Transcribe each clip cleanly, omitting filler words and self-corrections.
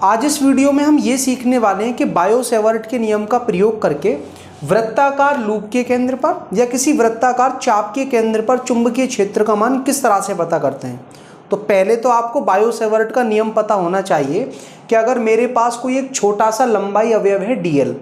आज इस वीडियो में हम ये सीखने वाले हैं कि बायो-सेवर्ट के नियम का प्रयोग करके वृत्ताकार लूप के केंद्र पर या किसी वृत्ताकार चाप के केंद्र पर चुंबकीय क्षेत्र का मान किस तरह से पता करते हैं। तो पहले तो आपको बायो-सेवर्ट का नियम पता होना चाहिए कि अगर मेरे पास कोई एक छोटा सा लंबाई अवयव है dl,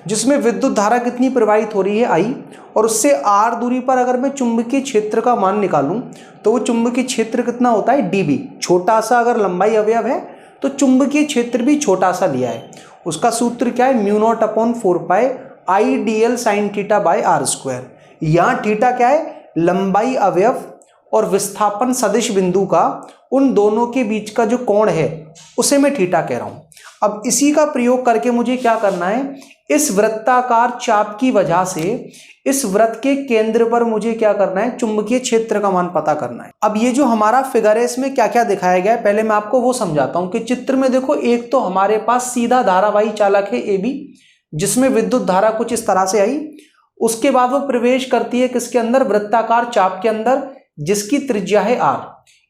जिसमें विद्युत धारा कितनी प्रवाहित हो रही है I, और उससे r दूरी पर अगर मैं चुंबकीय क्षेत्र का मान निकालूं तो वो चुंबकीय क्षेत्र कितना होता है dB। छोटा सा अगर लंबाई अवयव है तो चुंबकीय क्षेत्र भी छोटा सा लिया है। उसका सूत्र क्या है, mu naught upon 4 pi I D L sine theta by R square. यहाँ थीटा क्या है, लंबाई अवयव और विस्थापन सदिश बिंदु का उन दोनों के बीच का जो कोण है उसे मैं थीटा कह रहा हूं। अब इसी का प्रयोग करके मुझे क्या करना है, इस वृत्ताकार चाप की वजह से इस वृत्त के केंद्र पर मुझे क्या करना है, चुंबकीय क्षेत्र का मान पता करना है। अब ये जो हमारा फिगर है इसमें क्या क्या दिखाया गया है, पहले मैं आपको वो समझाता हूं कि चित्र में देखो, एक तो हमारे पास सीधा धारावाही चालक है AB, जिसमें विद्युत धारा कुछ इस तरह से आई। उसके बाद वो प्रवेश करती है किसके अंदर, वृत्ताकार चाप के अंदर, जिसकी त्रिज्या है R।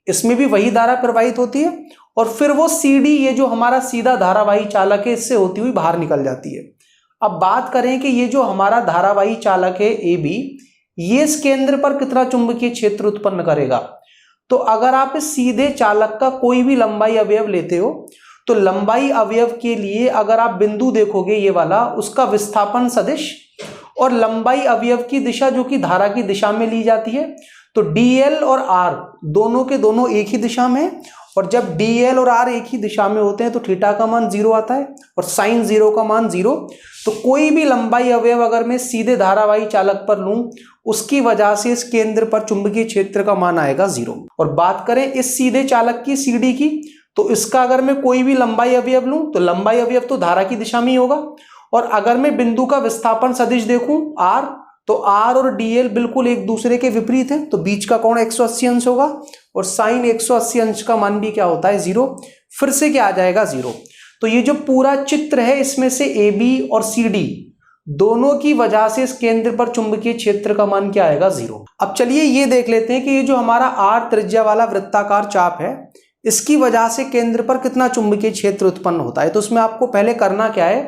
इसमें भी वही धारा प्रवाहित होती है और फिर वो CD, ये जो हमारा सीधा धारावाही चालक है, इससे होती हुई बाहर निकल जाती है। अब बात करें कि ये जो हमारा धारावाही चालक है AB, ये इस केंद्र पर कितना चुंबकीय क्षेत्र उत्पन्न करेगा। तो अगर आप इस सीधे चालक का कोई भी लंबाई अवयव लेते हो तो लंबाई अवयव के लिए अगर आप बिंदु देखोगे ये वाला, उसका विस्थापन सदिश और लंबाई अवयव की दिशा जो कि धारा की दिशा में ली जाती है, तो DL और R दोनों के दोनों एक ही दिशा में, और जब DL और R एक ही दिशा में होते हैं तो थीटा का मान 0 आता है और साइन 0 का मान 0। तो कोई भी लंबाई अवयव अगर मैं सीधे धारावाही चालक पर लूं, उसकी वजह से इस केंद्र पर चुंबकीय क्षेत्र का मान आएगा 0। और बात करें इस सीधे चालक की CD की, तो इसका अगर मैं कोई भी लंबाई अवयव लूं तो लंबाई अवयव तो धारा की दिशा में ही होगा। और अगर मैं बिंदु का विस्थापन सदिश देखूं R, तो R और DL बिल्कुल एक दूसरे के विपरीत है, तो बीच का कोण 180 अंश होगा और साइन 180 अंश का मान भी क्या होता है, 0। फिर से क्या आ जाएगा, 0। तो ये जो पूरा चित्र है इसमें से AB और CD दोनों की वजह से इस केंद्र पर चुंबकीय क्षेत्र का मान क्या आएगा, 0। अब चलिए ये देख लेते हैं कि ये जो हमारा R त्रिज्या वाला वृत्ताकार चाप है, इसकी वजह से केंद्र पर कितना चुंबकीय क्षेत्र उत्पन्न होता है। तो उसमें आपको पहले करना क्या है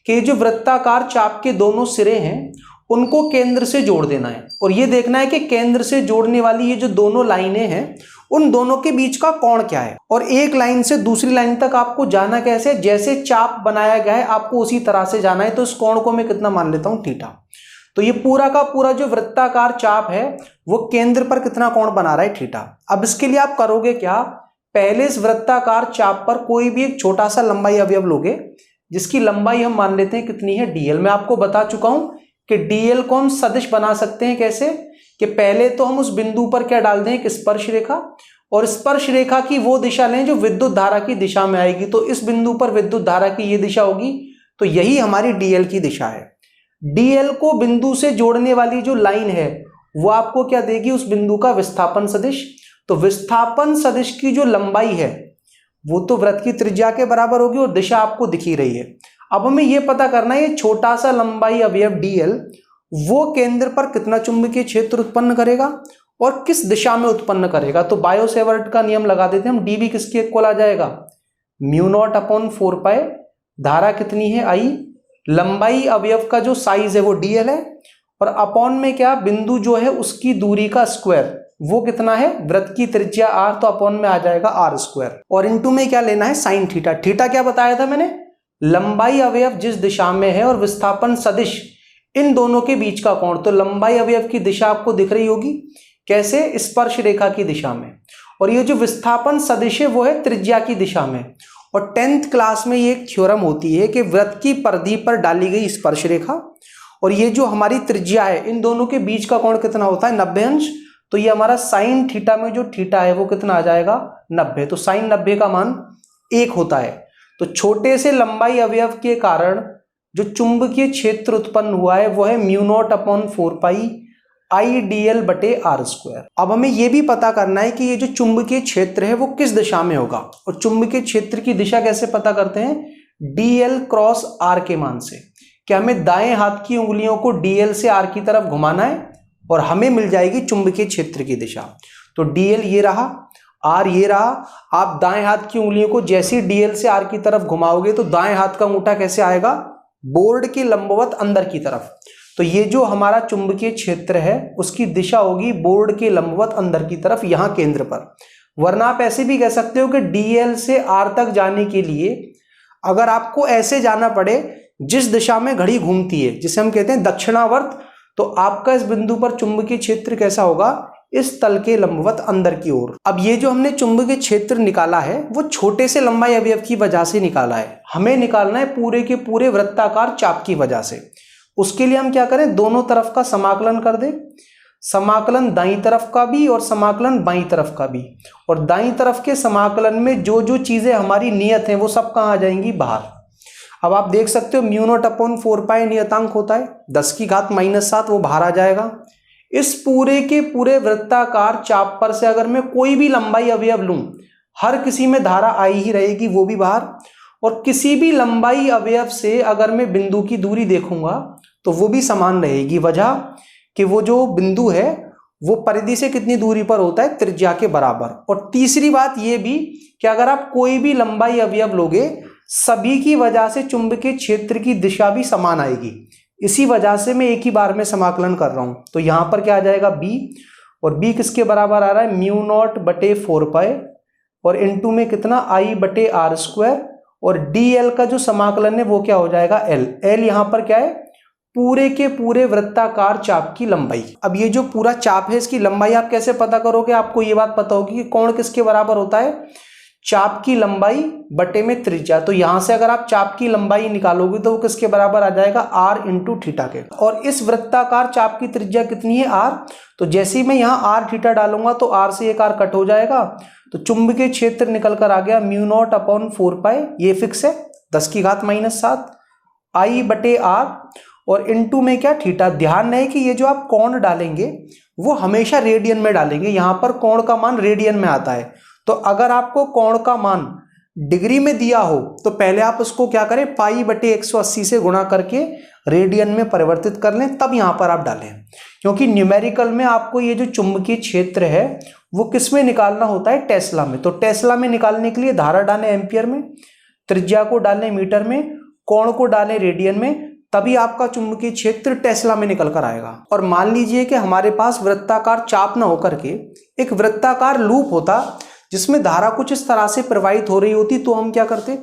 कि जो वृत्ताकार चाप के दोनों सिरे हैं उनको केंद्र से जोड़ देना है, और ये देखना है कि केंद्र से जोड़ने वाली ये जो दोनों लाइनें हैं उन दोनों के बीच का कोण क्या है। और एक लाइन से दूसरी लाइन तक आपको जाना कैसे, जैसे चाप बनाया गया है आपको उसी तरह से जाना है। तो इस कोण को मैं कितना मान लेता हूं, थीटा। तो ये पूरा का पूरा जो वृत्ताकार चाप है वो केंद्र पर कितना कोण बना रहा है, थीटा। अब इसके लिए आप करोगे क्या, पहले इस वृत्ताकार चाप पर कोई भी एक छोटा सा लंबाई अवयव लोगे, जिसकी लंबाई हम मान लेते हैं कितनी है, DL। मैं आपको बता चुका हूं कि DL को हम सदिश बना सकते हैं कैसे, कि पहले तो हम उस बिंदु पर क्या डाल दें, एक स्पर्श रेखा, और स्पर्श रेखा की वो दिशा लें जो विद्युत धारा की दिशा में आएगी। तो इस बिंदु पर विद्युत धारा की ये दिशा होगी, तो यही हमारी DL की दिशा है। DL को बिंदु से जोड़ने वाली जो लाइन है वो आपको क्या देगी, उस बिंदु का विस्थापन सदिश। तो विस्थापन सदिश की जो लंबाई है वो तो वृत्त की त्रिज्या के बराबर होगी और दिशा आपको दिख ही रही है। अब हमें यह पता करना है ये छोटा सा लंबाई अवयव DL वो केंद्र पर कितना चुंबकीय क्षेत्र उत्पन्न करेगा और किस दिशा में उत्पन्न करेगा। तो बायो-सेवर्ट का नियम लगा देते हैं हम, DB किसके इक्वल आ जाएगा, म्यू नॉट अपॉन 4 पाई, धारा कितनी है I, लंबाई अवयव का जो साइज है वो DL है, और अपॉन में क्या, बिंदु जो है उसकी दूरी का स्क्वायर, वो कितना है, वृत्त की त्रिज्या R, तो अपॉन में आ जाएगा R स्क्वायर, और इनटू में क्या लेना है, साइन थीटा। थीटा क्या बताया था मैंने, लंबाई अवयव जिस दिशा में है और विस्थापन सदिश इन दोनों के बीच का कोण। तो लंबाई अवयव की दिशा आपको दिख रही होगी कैसे, स्पर्श रेखा की दिशा में, और ये जो विस्थापन सदिश है वो है त्रिज्या की दिशा में। और 10th क्लास में ये एक थ्योरम होती है कि वृत्त की परिधि पर डाली गई स्पर्श रेखा और ये जो हमारी त्रिज्या है, इन दोनों के बीच का कोण कितना होता है, 90 अंश। तो ये हमारा साइन थीटा में जो थीटा है वो कितना आ जाएगा, 90। तो साइन 90 का मान 1 होता है। तो छोटे से लंबाई अवयव के कारण जो चुंबकीय क्षेत्र उत्पन्न हुआ है वो है म्यू नॉट अपॉन 4 पाई आई DL बटे R स्क्वायर। अब हमें यह भी पता करना है कि ये जो चुंबकीय क्षेत्र है वो किस दिशा में होगा, और चुंबकीय क्षेत्र की दिशा कैसे पता करते हैं, DL क्रॉस R के मान से। कि हमें दाएं हाथ की उंगलियों को DL से R की तरफ घुमाना है और हमें मिल जाएगी चुंबकीय क्षेत्र की दिशा। तो DL ये रहा, आर ये रहा। आप दाएं हाथ की उंगलियों को जैसे डीएल से आर की तरफ घुमाओगे तो दाएं हाथ का अंगूठा कैसे आएगा, बोर्ड के लंबवत अंदर की तरफ। तो ये जो हमारा चुंबकीय क्षेत्र है उसकी दिशा होगी बोर्ड के लंबवत अंदर की तरफ, यहां केंद्र पर। वरना आप ऐसे भी कह सकते हो कि डीएल से आर तक जाने के लिए अगर आपको ऐसे जाना पड़े जिस दिशा में घड़ी घूमती है, जिसे हम कहते हैं दक्षिणावर्त, तो आपका इस बिंदु पर चुंबकीय क्षेत्र कैसा होगा, इस तल के लंबवत अंदर की ओर। अब ये जो हमने चुंबकीय क्षेत्र निकाला है वो छोटे से लंबाई अवयव की वजह से निकाला है, हमें निकालना है पूरे के पूरे वृत्ताकार चाप की वजह से। उसके लिए हम क्या करें, दोनों तरफ का समाकलन कर दें, समाकलन दाईं तरफ का भी और समाकलन बाईं तरफ का भी। और दाईं तरफ के समाकलन में जो जो चीजें हमारी नियत हैं वो सब कहाँ आ जाएंगी, बाहर। अब आप देख सकते हो म्यू नॉट अपॉन 4 पाई नियतांक होता है 10 की घात -7, वो बाहर आ जाएगा। इस पूरे के पूरे वृत्ताकार चाप पर से अगर मैं कोई भी लंबाई अवयव लूं, हर किसी में धारा आई ही रहेगी, वो भी बाहर। और किसी भी लंबाई अवयव से अगर मैं बिंदु की दूरी देखूंगा तो वो भी समान रहेगी। वजह कि वो जो बिंदु है वो परिधि से कितनी दूरी पर होता है, त्रिज्या के बराबर। और तीसरी बात ये भी कि अगर आप कोई भी लंबाई अवयव लोगे, सभी की वजह से चुंबकीय क्षेत्र की दिशा भी समान आएगी। इसी वजह से मैं एक ही बार में समाकलन कर रहा हूं। तो यहां पर क्या आ जाएगा, बी, और बी किसके बराबर आ रहा है, म्यू नॉट बटे 4 पाई, और इनटू में कितना, आई बटे आर स्क्वायर। और डी एल का जो समाकलन है वो क्या हो जाएगा, एल। एल यहां पर क्या है, पूरे के पूरे वृत्ताकार चाप की लंबाई। अब ये जो पूरा चाप है इसकी लंबाई आप कैसे पता करोगे, आपको ये बात पता होगी कि कोण किसके बराबर होता है, चाप की लंबाई बटे में त्रिज्या। तो यहां से अगर आप चाप की लंबाई निकालोगे तो वो किसके बराबर आ जाएगा, आर इंटू थीटा के। और इस वृत्ताकार चाप की त्रिज्या कितनी है, आर। तो जैसे ही मैं यहाँ आर थीटा डालूंगा तो आर से एक आर कट हो जाएगा, तो चुंबकीय क्षेत्र निकल कर आ गया म्यू नॉट अपॉन 4 पाई, ये फिक्स है 10 की घात -7 आई बटे आर, और इनटू में क्या, थीटा। ध्यान रहे कि ये जो आप कोण डालेंगे वो हमेशा रेडियन में डालेंगे, यहां पर कोण का मान रेडियन में आता है। तो अगर आपको कोण का मान डिग्री में दिया हो तो पहले आप उसको क्या करें, पाई बटे 180 से गुणा करके रेडियन में परिवर्तित कर लें, तब यहां पर आप डालें। क्योंकि न्यूमेरिकल में आपको ये जो चुंबकीय क्षेत्र है वो किस में निकालना होता है, टेस्ला में। तो टेस्ला में निकालने के लिए धारा डालें एम्पियर में, त्रिज्या को डालें मीटर में, कोण को डालें रेडियन में, तभी आपका चुंबकीय क्षेत्र टेस्ला में निकल कर आएगा। और मान लीजिए कि हमारे पास वृत्ताकार चाप न होकर के एक वृत्ताकार लूप होता जिसमें धारा कुछ इस तरह से प्रवाहित हो रही होती, तो हम क्या करते,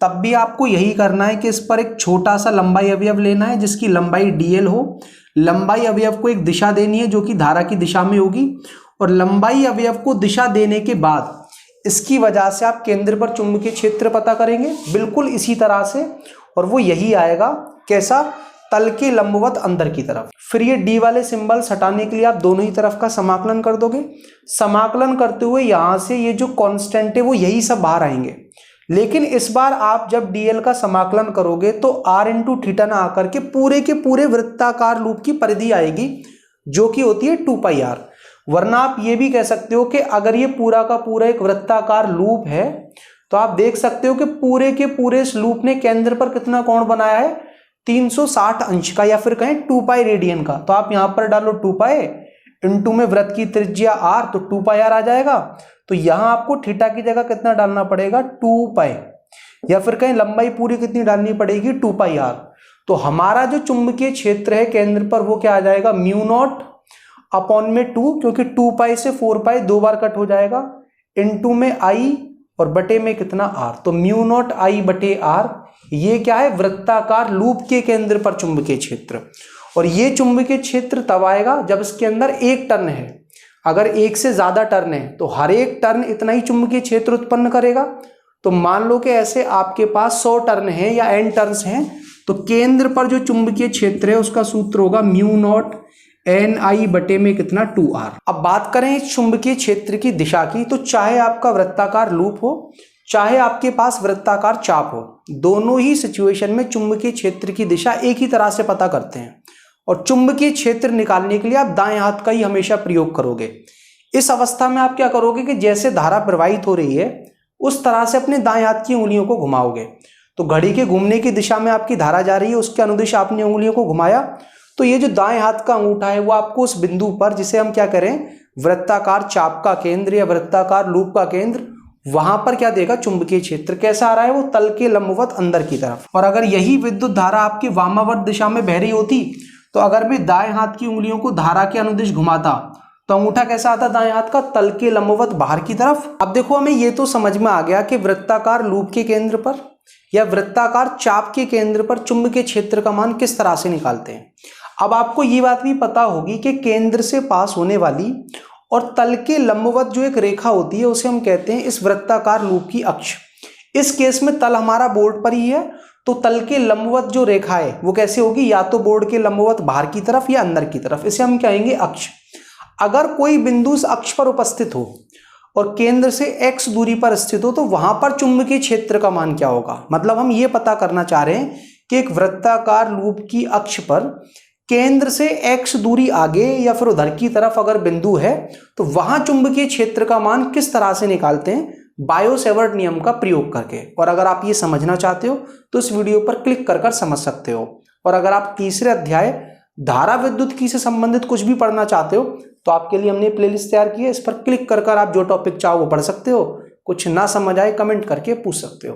तब भी आपको यही करना है कि इस पर एक छोटा सा लंबाई अवयव लेना है जिसकी लंबाई dl हो। लंबाई अवयव को एक दिशा देनी है जो कि धारा की दिशा में होगी, और लंबाई अवयव को दिशा देने के बाद इसकी वजह से आप केंद्र पर चुंबकीय क्षेत्र पता करेंगे बिल्कुल इसी तरह से, और वो यही आएगा, कैसा, तल के लंबवत अंदर की तरफ। फिर ये डी वाले सिंबल्स हटाने के लिए आप दोनों ही तरफ का समाकलन कर दोगे। समाकलन करते हुए यहां से ये जो कांस्टेंट है वो यही सब बाहर आएंगे। लेकिन इस बार आप जब डीएल का समाकलन करोगे तो आर इंटू थीटा ना आकर के पूरे वृत्ताकार लूप की परिधि आएगी जो कि होती है 2 पाई आर। वरना आप ये भी कह सकते हो कि अगर ये पूरा का पूरा एक वृत्ताकार लूप है तो आप देख सकते हो कि पूरे के पूरे इस लूप ने केंद्र पर कितना कोण बनाया है, 360 अंश का, या फिर कहें 2 पाई रेडियन का। तो आप यहां पर डालो 2 पाई इंटू में वृत्त की त्रिज्या आर, तो 2 पाई आर आ जाएगा। तो यहां आपको थीटा की जगह कितना डालना पड़ेगा, 2 पाई, या फिर कहें लंबाई पूरी कितनी डालनी पड़ेगी, 2 पाई आर। तो हमारा जो चुंबकीय क्षेत्र है केंद्र पर वो क्या आ जाएगा, म्यू नॉट अपॉन में 2, क्योंकि 2 पाई से 4 पाई 2 बार कट हो जाएगा, इनटू में आई और बटे में कितना, आर। तो म्यू नॉट आई बटे आर, ये क्या है, वृत्ताकार लूप के केंद्र पर चुंबकीय क्षेत्र। और ये चुंबकीय क्षेत्र तब आएगा जब इसके अंदर एक टर्न है। अगर एक से ज्यादा टर्न है तो हर एक टर्न इतना ही चुंबकीय क्षेत्र उत्पन्न करेगा। तो मान लो कि ऐसे आपके पास 100 टर्न है या n टर्न्स हैं, तो केंद्र पर जो चुंबकीय क्षेत्र है उसका सूत्र होगा म्यू नॉट एन आई बटे में कितना, 2r। अब बात करें इस चुंबकीय क्षेत्र की दिशा की, तो चाहे आपका वृत्ताकार लूप हो चाहे आपके पास वृत्ताकार चाप हो, दोनों ही सिचुएशन में चुंबकीय क्षेत्र की दिशा एक ही तरह से पता करते हैं। और चुंबकीय क्षेत्र निकालने के लिए आप दाएं हाथ का ही हमेशा प्रयोग करोगे। इस अवस्था में आप क्या करोगे कि जैसे धारा प्रवाहित हो रही है उस तरह से अपने दाएं हाथ की उंगलियों को घुमाओगे। तो घड़ी के घूमने की दिशा में आपकी धारा जा रही है, उसके अनुदिश आपने उंगलियों को घुमाया, तो ये जो दाएं हाथ का अंगूठा है वो आपको उस बिंदु पर, जिसे हम क्या करें, वृत्ताकार चाप का केंद्र या वृत्ताकार लूप का केंद्र, वहां पर क्या देगा, चुंबकीय क्षेत्र कैसा आ रहा है, वो तल के लंबवत अंदर की तरफ। और अगर यही विद्युत धारा आपकी वामावर्त दिशा में बह रही होती, तो अगर मैं दाएं हाथ की उंगलियों को धारा के अनुदिश घुमाता तो अंगूठा कैसा आता, दाएं हाथ का तल के लंबवत बाहर की तरफ। अब देखो हमें ये तो समझ में आ गया कि वृत्ताकार लूप के केंद्र पर या वृत्ताकार चाप के केंद्र पर चुंबकीय क्षेत्र का मान किस तरह से निकालते हैं। अब आपको ये बात भी पता होगी कि केंद्र से पास होने वाली और तल के लंबवत जो एक रेखा होती है उसे हम कहते हैं इस वृत्ताकार लूप की अक्ष। इस केस में तल हमारा बोर्ड पर ही है, तो तल के लंबवत जो रेखा है वो कैसे होगी, या तो बोर्ड के लंबवत बाहर की तरफ या अंदर की तरफ, इसे हम कहेंगे अक्ष। अगर कोई बिंदु इस अक्ष पर उपस्थित हो और केंद्र से x दूरी पर स्थित हो, तो वहां पर चुंबकीय क्षेत्र का मान क्या होगा। मतलब हम ये पता करना चाह रहे हैं कि एक वृत्ताकार लूप की अक्ष पर केंद्र से x दूरी आगे या फिर उधर की तरफ अगर बिंदु है, तो वहां चुंबकीय क्षेत्र का मान किस तरह से निकालते हैं, बायो सेवर्ट नियम का प्रयोग करके। और अगर आप ये समझना चाहते हो तो इस वीडियो पर क्लिक कर समझ सकते हो। और अगर आप तीसरे अध्याय धारा विद्युत की से संबंधित कुछ भी पढ़ना चाहते हो तो आपके लिए हमने प्लेलिस्ट तैयार की है, इस पर क्लिक कर आप जो टॉपिक चाहो वो पढ़ सकते हो। कुछ ना समझ आए कमेंट करके पूछ सकते हो।